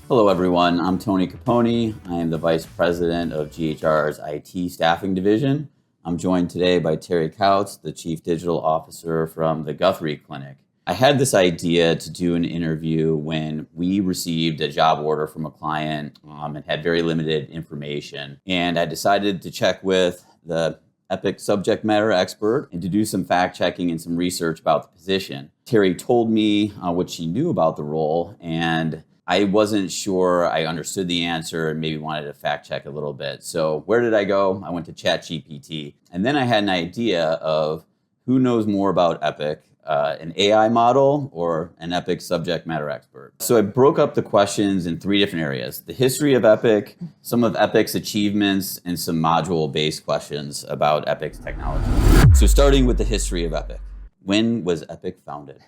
Hello, everyone. I'm Tony Caponi. I am the Vice President of GHR's IT Staffing Division. I'm joined today by Terri Couts, the Chief Digital Officer from the Guthrie Clinic. I had this idea to do an interview when we received a job order from a client and had very limited information. And I decided to check with the Epic subject matter expert and to do some fact checking and some research about the position. Terri told me what she knew about the role, and I wasn't sure I understood the answer and maybe wanted to fact check a little bit. So where did I go? I went to ChatGPT. And then I had an idea of who knows more about Epic, an AI model or an Epic subject matter expert. So I broke up the questions in 3 different areas: the history of Epic, some of Epic's achievements, and some module-based questions about Epic's technology. So starting with the history of Epic. When was Epic founded?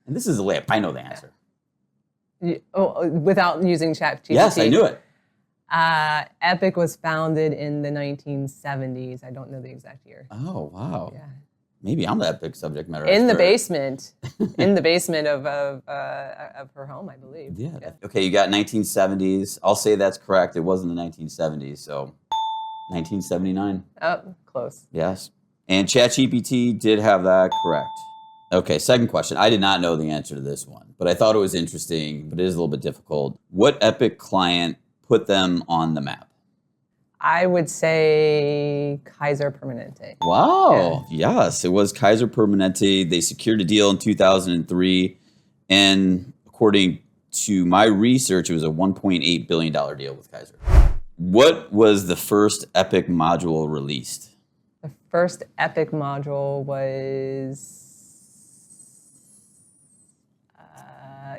And this is a layup. I know the answer. Without using ChatGPT? Yes, I knew it. Epic was founded in the 1970s. I don't know the exact year. Oh, wow. Yeah. Maybe I'm the Epic subject matter expert. In the basement. In the basement of her home, I believe. Yeah. Okay, you got 1970s. I'll say that's correct. It was in the 1970s, so 1979. Oh, close. Yes. And ChatGPT did have that correct. Okay, second question. I did not know the answer to this one, but I thought it was interesting, but it is a little bit difficult. What Epic client put them on the map? I would say Kaiser Permanente. Wow. Yeah. Yes, it was Kaiser Permanente. They secured a deal in 2003. And according to my research, it was a $1.8 billion deal with Kaiser. What was the first Epic module released? The first Epic module was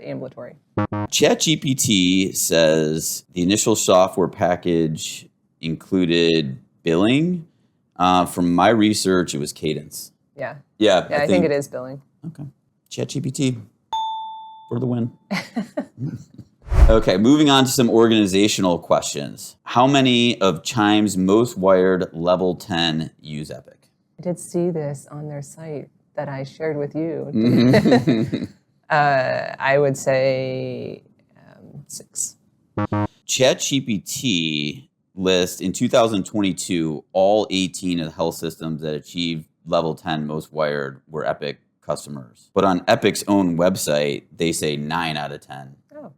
ambulatory. ChatGPT says the initial software package included billing. From my research, it was Cadence. Yeah. Yeah, I think it is billing. Okay. ChatGPT for the win. Okay, moving on to some organizational questions. How many of Chime's most wired level 10 use Epic? I did see this on their site that I shared with you. I would say 6. ChatGPT lists in 2022 all 18 of the health systems that achieved level 10 most wired were Epic customers. But on Epic's own website, they say 9 out of 10. Oh.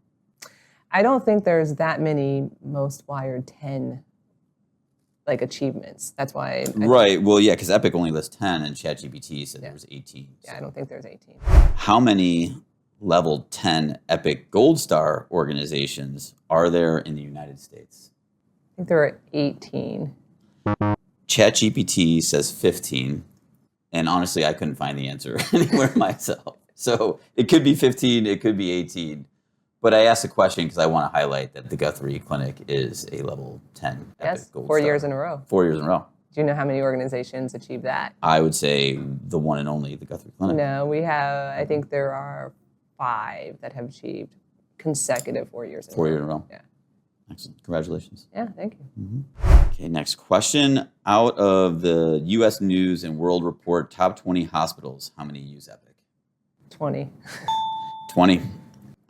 I don't think there's that many most wired 10 achievements. That's why. Right. Well, yeah, because Epic only lists 10 and ChatGPT said there was 18. So. Yeah, I don't think there's 18. How many level 10 Epic Gold Star organizations are there in the United States? I think there are 18. ChatGPT says 15. And honestly, I couldn't find the answer anywhere myself. So it could be 15, it could be 18. But I asked the question because I want to highlight that the Guthrie Clinic is a level 10 Epic Gold Star. 4 years in a row. 4 years in a row. Do you know how many organizations achieve that? I would say the one and only, the Guthrie Clinic. No, we have, I think there are 5 that have achieved consecutive 4 years in a row. 4 years in a row. Yeah. Excellent. Congratulations. Yeah, thank you. Mm-hmm. Okay, next question. Out of the U.S. News and World Report top 20 hospitals, how many use Epic? 20. 20.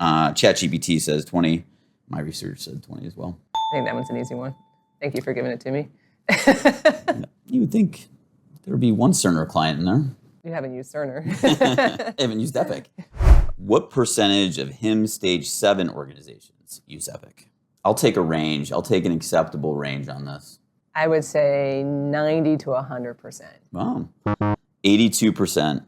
ChatGPT says 20. My research said 20 as well. I think that one's an easy one. Thank you for giving it to me. You would think there would be one Cerner client in there. You haven't used Cerner. I haven't used Epic. What percentage of HIMSS Stage 7 organizations use Epic? I'll take a range. I'll take an acceptable range on this. I would say 90 to 100%. Wow. 82%. Nice.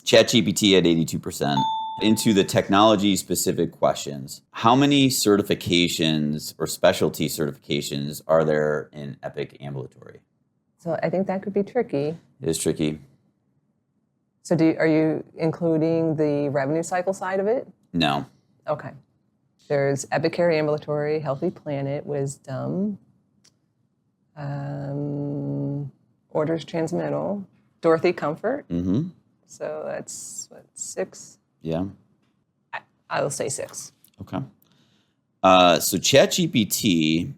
ChatGPT at 82%. Into the technology-specific questions. How many certifications or specialty certifications are there in Epic Ambulatory? So I think that could be tricky. It is tricky. So are you including the revenue cycle side of it? No. Okay. There's Epic Care Ambulatory, Healthy Planet, Wisdom, Orders Transmittal, Dorothy Comfort. Mm-hmm. So that's, what, 6? Yeah. I will say 6. Okay. So ChatGPT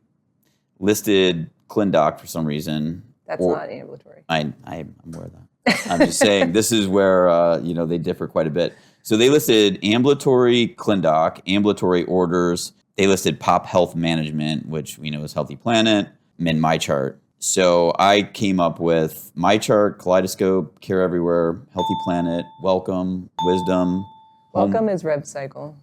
listed ClinDoc for some reason. That's not ambulatory. I'm aware of that. I'm just saying this is where they differ quite a bit. So they listed ambulatory ClinDoc, ambulatory orders. They listed Pop Health Management, which we know is Healthy Planet, and MyChart. So I came up with MyChart, Kaleidoscope, Care Everywhere, Healthy Planet, Welcome, Wisdom. Welcome is Rev Cycle.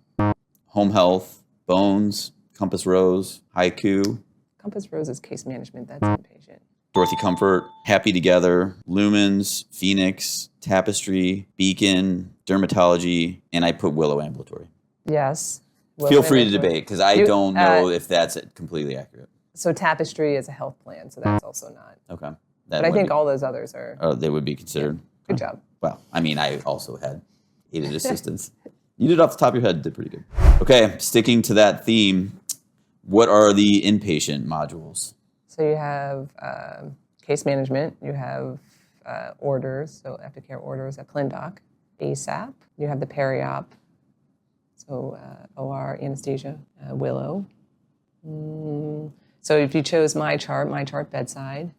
Home Health, Bones, Compass Rose, Haiku. Compass Rose is case management. That's inpatient. Dorothy Comfort, Happy Together, Lumens, Phoenix, Tapestry, Beacon, Dermatology, and I put Willow Ambulatory. Yes. Feel free to debate because I don't know if that's completely accurate. So Tapestry is a health plan, so that's also not. Okay. But I think all those others are. Oh, they would be considered. Yeah. Good job. Well, I mean, I also had aided assistance. You did off the top of your head, did pretty good. Okay, sticking to that theme, what are the inpatient modules? So you have case management, you have orders, so Epicare orders at ClinDoc, ASAP, you have the peri-op, so OR, anesthesia, Willow. So if you chose MyChart bedside,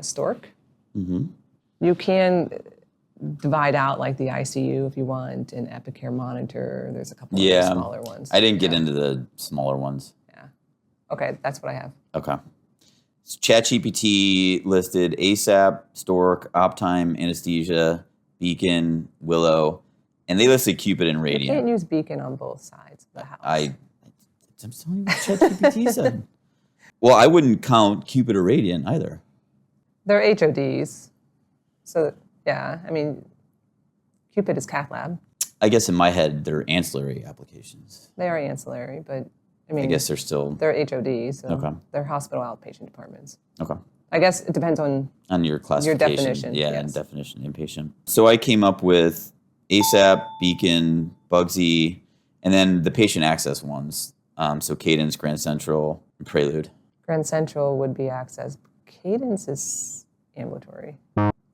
Stork. Mm-hmm. You can divide out like the ICU if you want, and Epicare monitor. There's a couple of smaller ones. I didn't get into the smaller ones. Yeah. Okay, that's what I have. Okay. So ChatGPT listed ASAP, Stork, Optime, Anesthesia, Beacon, Willow, and they listed Cupid and Radiant. You can't use Beacon on both sides of the house. I'm telling you what ChatGPT said. Well, I wouldn't count Cupid or Radiant either. They're HODs. So, yeah, I mean, Cupid is cath lab. I guess in my head, they're ancillary applications. They are ancillary, but I mean, I guess they're still... They're HODs, so okay. They're hospital outpatient departments. Okay. I guess it depends on your classification. Your definition. Yeah, yes. and definition inpatient. So I came up with ASAP, Beacon, Bugsy, and then the patient access ones. So Cadence, Grand Central, and Prelude. Grand Central would be access. Cadence is ambulatory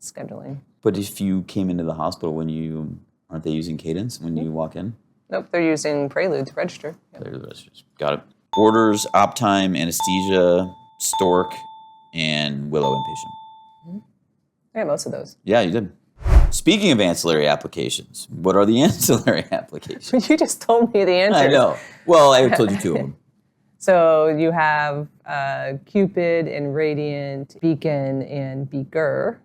scheduling. But if you came into the hospital aren't they using Cadence when you walk in? Nope, they're using Prelude to register. Yep. Prelude registers. Got it. Orders, Optime, Anesthesia, Stork, and Willow inpatient. Mm-hmm. I got most of those. Yeah, you did. Speaking of ancillary applications, what are the ancillary applications? You just told me the answer. I know. Well, I told you two of them. So you have Cupid and Radiant, Beacon and Beaker,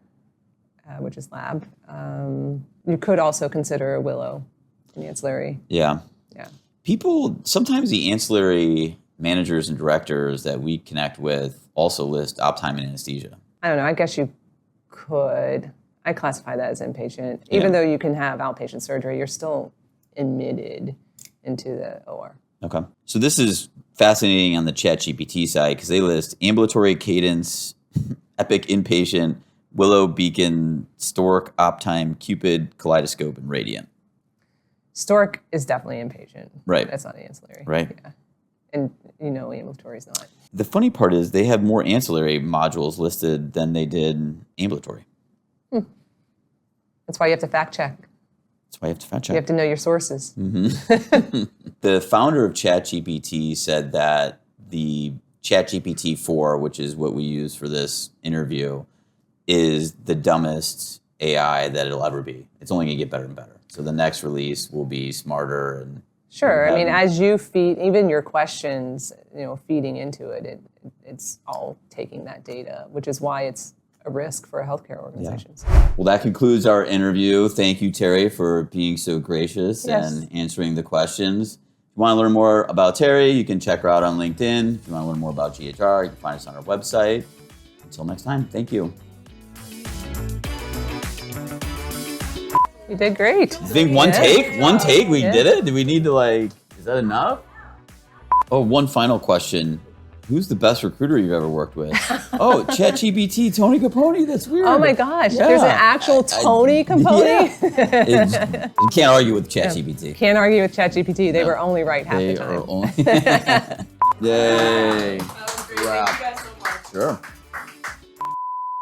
which is lab. You could also consider Willow an ancillary. Yeah. Yeah. People, sometimes the ancillary managers and directors that we connect with also list Optime and Anesthesia. I don't know. I guess you could. I classify that as inpatient. Even though you can have outpatient surgery, you're still admitted into the OR. Okay. So this is fascinating on the ChatGPT side because they list ambulatory, Cadence, Epic inpatient, Willow, Beacon, Stork, Optime, Cupid, Kaleidoscope, and Radiant. Stork is definitely inpatient. Right. That's not ancillary. Right. Yeah. And ambulatory is not. The funny part is they have more ancillary modules listed than they did ambulatory. That's why you have to fact check. That's why you have to fact check. You have to know your sources. Mm-hmm. The founder of ChatGPT said that the ChatGPT 4, which is what we use for this interview, is the dumbest AI that it'll ever be. It's only going to get better and better. So the next release will be smarter and sure. I mean, as you feed, even your questions, feeding into it, it's all taking that data, which is why it's a risk for healthcare organizations. Yeah. Well, that concludes our interview. Thank you, Terri, for being so gracious and answering the questions. If you want to learn more about Terri, you can check her out on LinkedIn. If you want to learn more about GHR, you can find us on our website. Until next time, thank you. You did great. You think one take? One take? We did it? Do we need to is that enough? Oh, one final question. Who's the best recruiter you've ever worked with? Oh, ChatGPT, Tony Caponi. That's weird. Oh my gosh, there's an actual Tony Caponi? Yeah. You can't argue with ChatGPT. Can't argue with ChatGPT. They were only right half the time. Yay. That was great. Thank you guys so much. Sure.